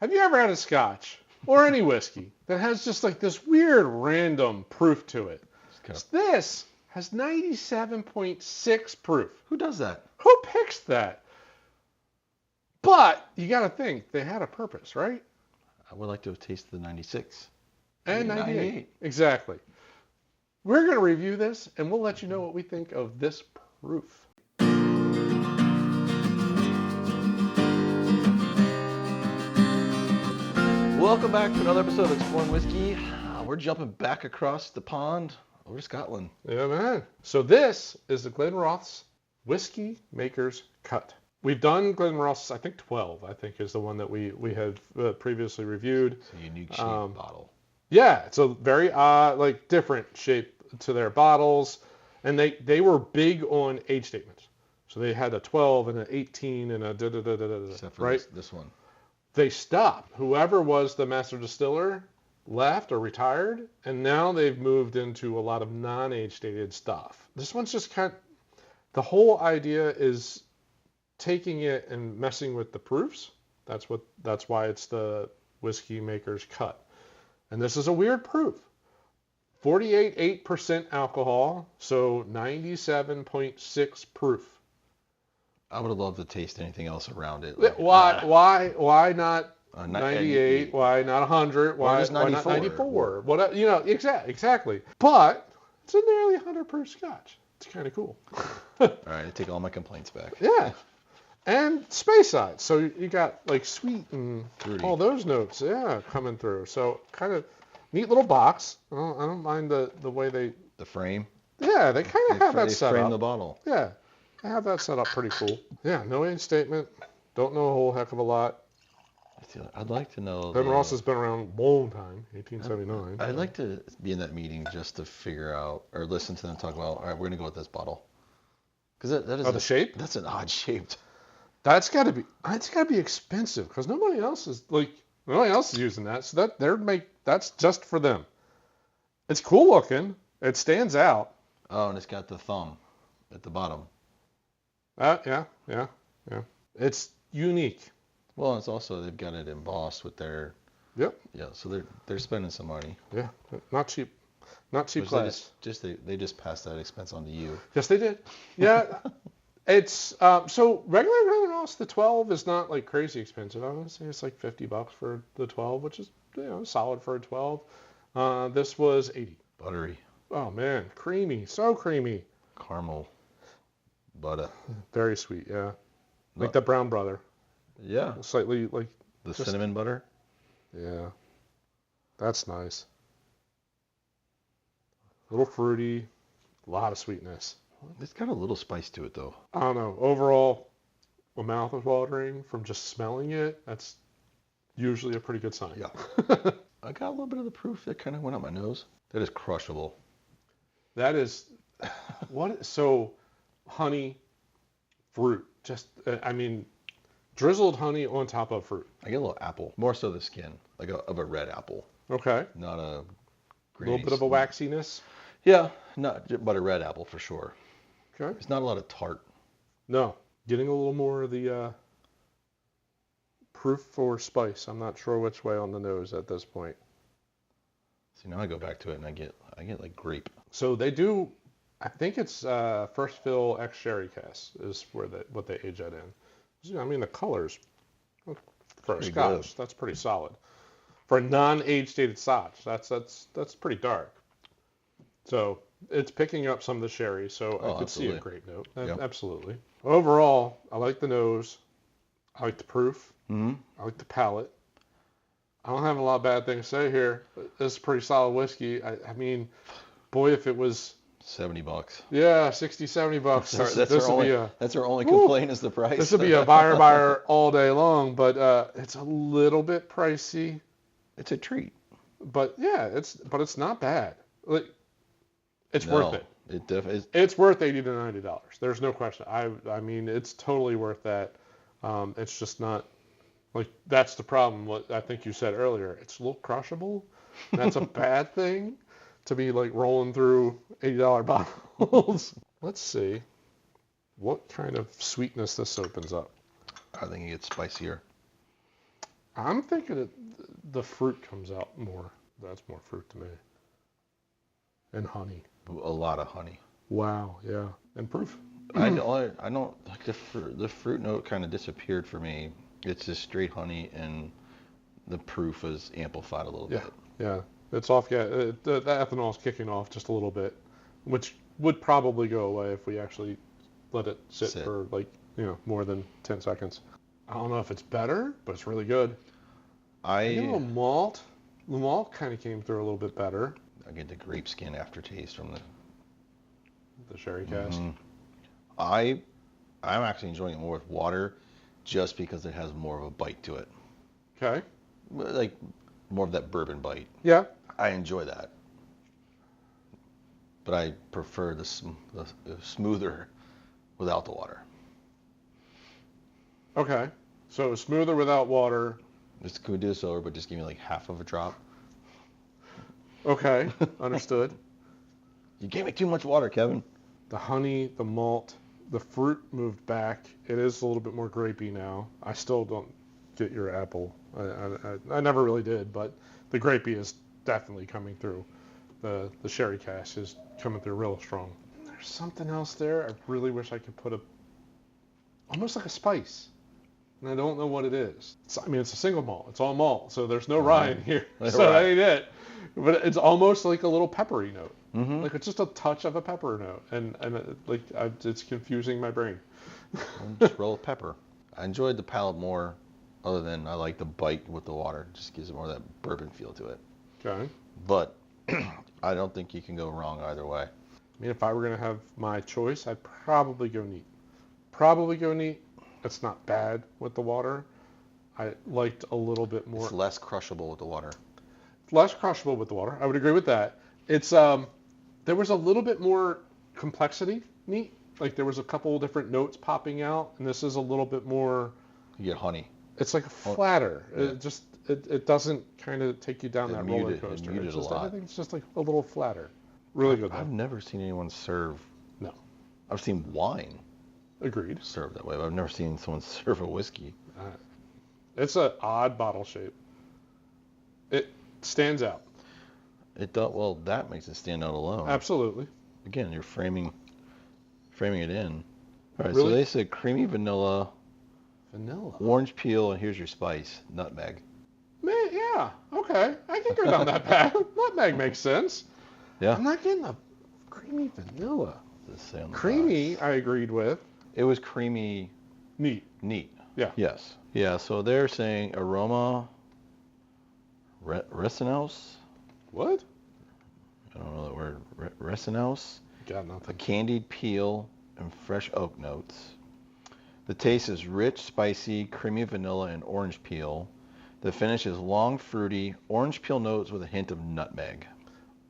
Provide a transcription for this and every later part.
Have you ever had a Scotch or any whiskey that has just like this weird random proof to it? This has 97.6 proof. Who does that? Who picks that? But you got to think they had a purpose, right? I would like to have tasted the 96. And 98. Exactly. We're going to review this, and we'll let you know what we think of this proof. Welcome back to another episode of Exploring Whiskey. We're jumping back across the pond over to Scotland. Yeah, man. So this is the Glenrothes Whiskey Maker's Cut. We've done Glenrothes, I think 12, I think is the one that we had previously reviewed. It's a unique shaped bottle. Yeah, it's a very different shape to their bottles. And they were big on age statements. So they had a 12 and an 18 and a da-da-da-da-da-da, Except for right? this one. They stopped. Whoever was the master distiller left or retired, and now they've moved into a lot of non-age stated stuff. This one's just the whole idea is taking it and messing with the proofs. That's why it's the Whiskey Maker's Cut. And this is a weird proof. 48.8% alcohol, so 97.6 proof. I would have loved to taste anything else around it. Why not 98? Why not 100? Why just 94? Why not 94? What exactly. But it's a nearly 100 proof Scotch. It's kind of cool. All right, I take all my complaints back. Yeah. And space side. So you got like sweet and Fruity. all those notes, coming through. So kind of neat little box. I don't mind the way they... The frame? Yeah, they kind of have that set up. They frame the bottle. Yeah, they have that set up pretty cool. Yeah, no age statement. Don't know a whole heck of a lot. I'd like to know... Glenrothes has been around a long time, 1879. I'd like to be in that meeting just to figure out, or listen to them talk about, all right, we're going to go with this bottle. Because that is... the shape? That's an odd shaped. That's got to be expensive because nobody else is using that. So that's just for them. It's cool looking. It stands out. Oh, and it's got the thumb at the bottom. Yeah. It's unique. Well, it's also they've got it embossed with their. Yep. Yeah, so they're spending some money. Yeah, not cheap glass. They just passed that expense on to you. Yes, they did. Yeah. It's so regular Glenrothes, the 12 is not like crazy expensive. I would say it's like $50 for the 12, which is solid for a 12. This was 80. Buttery. Oh man, creamy, so creamy. Caramel. Butter. Very sweet, yeah. Like the brown brother. Yeah. Slightly like the cinnamon butter. Yeah. That's nice. A little fruity, a lot of sweetness. It's got a little spice to it, though. I don't know. Overall, my mouth is watering from just smelling it. That's usually a pretty good sign. Yeah. I got a little bit of the proof that kind of went up my nose. That is crushable. That is what? So, honey, fruit. Just, drizzled honey on top of fruit. I get a little apple, more so the skin, of a red apple. Okay. Not a. A little bit of a waxiness. Yeah, but a red apple for sure. Okay. It's not a lot of tart. No, getting a little more of the proof or spice. I'm not sure which way on the nose at this point. See, now I go back to it and I get like grape. So they do. I think it's first fill ex sherry casks is what they age that in. The colors for a Scotch, that's pretty solid. For a non-age stated Scotch, that's pretty dark. So it's picking up some of the sherry, so I could see a grape note. Yep. Absolutely. Overall, I like the nose. I like the proof. Mm-hmm. I like the palate. I don't have a lot of bad things to say here. This is pretty solid whiskey. Boy, if it was $70. Yeah, $60-$70. That's our only complaint is the price. This would be a buyer all day long, but it's a little bit pricey. It's a treat. But yeah, it's not bad. It's worth it. It definitely is. It's worth $80 to $90. There's no question. It's totally worth that. It's just not that's the problem. What I think you said earlier. It's a little crushable. That's a bad thing to be rolling through $80 bottles. Let's see what kind of sweetness this opens up. I think it gets spicier. I'm thinking that the fruit comes out more. That's more fruit to me. And honey. A lot of honey. Wow, yeah. And proof. I don't like the fruit note kind of disappeared for me. It's just straight honey, and the proof is amplified a little bit. Yeah. It's off. Yeah, the ethanol is kicking off just a little bit, which would probably go away if we actually let it sit for like more than 10 seconds. I don't know if it's better, but it's really good. I get a little malt. The malt kind of came through a little bit better. I get the grape skin aftertaste from the sherry cask. Mm-hmm. I'm actually enjoying it more with water, just because it has more of a bite to it. Okay. Like more of that bourbon bite. Yeah. I enjoy that, but I prefer the smoother without the water. Okay. So smoother without water. Can we do this over, but just give me like half of a drop? Okay. Understood. You gave me too much water, Kevin. The honey, the malt, the fruit moved back. It is a little bit more grapey now. I still don't get your apple. I never really did, but the grapey is definitely coming through. The sherry cask is coming through real strong. There's something else there. I really wish I could put almost like a spice. And I don't know what it is. It's a single malt. It's all malt, so there's no rye in here. So that ain't it. But it's almost like a little peppery note. Mm-hmm. Like it's just a touch of a pepper note, and it's confusing my brain. Just roll of pepper. I enjoyed the palate more, other than I like the bite with the water. It just gives it more of that bourbon feel to it. Okay. But I don't think you can go wrong either way. I mean, if I were going to have my choice, I'd probably go neat. It's not bad with the water. I liked a little bit more. It's less crushable with the water. Less crushable with the water. I would agree with that. It's there was a little bit more complexity. Neat. Like there was a couple different notes popping out, and this is a little bit more. You get honey. It's like flatter. Yeah. It doesn't kind of take you down that roller coaster. It's just, I think it's just like a little flatter. Really good. I've never seen anyone serve. No. I've seen wine. Agreed. Served that way, but I've never seen someone serve a whiskey. It's an odd bottle shape. It stands out. It does. Well, that makes it stand out alone. Absolutely. Again, you're framing it in. All right. Really? So they said creamy vanilla, Vanilla. orange peel, and here's your spice, nutmeg. Man, yeah. Okay. I can go down that path. Nutmeg makes sense. Yeah. I'm not getting a creamy vanilla. Creamy, box. I agreed with. It was creamy. Neat. Yeah. Yes. Yeah. So they're saying aroma, resinose. What? I don't know that word. Resinose. Got nothing. A candied peel and fresh oak notes. The taste is rich, spicy, creamy vanilla, and orange peel. The finish is long, fruity, orange peel notes with a hint of nutmeg.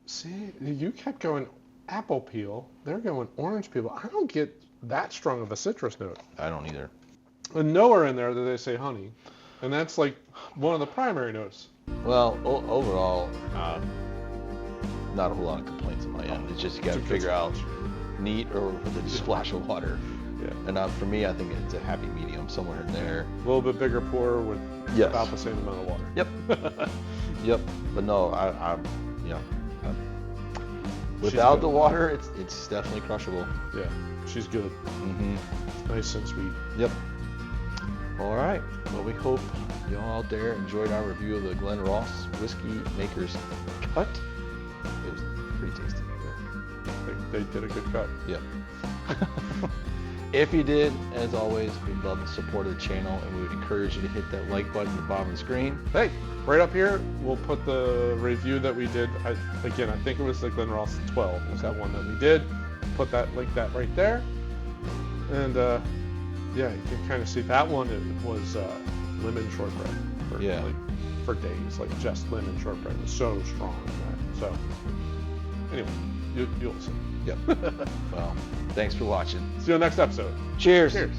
See, you kept going apple peel. They're going orange peel. I don't get that strong of a citrus note. I don't either. And nowhere in there do they say honey. And that's like one of the primary notes. Well, overall, not a whole lot of complaints on my end. It's just you got to figure out neat or with a splash of water. Yeah. And for me, I think it's a happy medium, somewhere in there. A little bit bigger pour with about the same amount of water. Yep. Yep. But no, without the water, it's definitely crushable. Yeah, she's good. Mm-hmm. It's nice and sweet. Yep. All right. Well, we hope y'all out there enjoyed our review of the Glenrothes Whiskey Maker's Cut. It was pretty tasty. Yeah. They did a good cut. Yep. If you did, as always, we'd love the support of the channel, and we would encourage you to hit that like button at the bottom of the screen. Hey, right up here, we'll put the review that we did. I think it was the Glenrothes 12 was that one that we did. Put that link right there. And you can kind of see that one. It was lemon shortbread for days, like just lemon shortbread. It was so strong in that. So anyway, you'll see. Yep. Well, thanks for watching. See you next episode. Cheers. Cheers.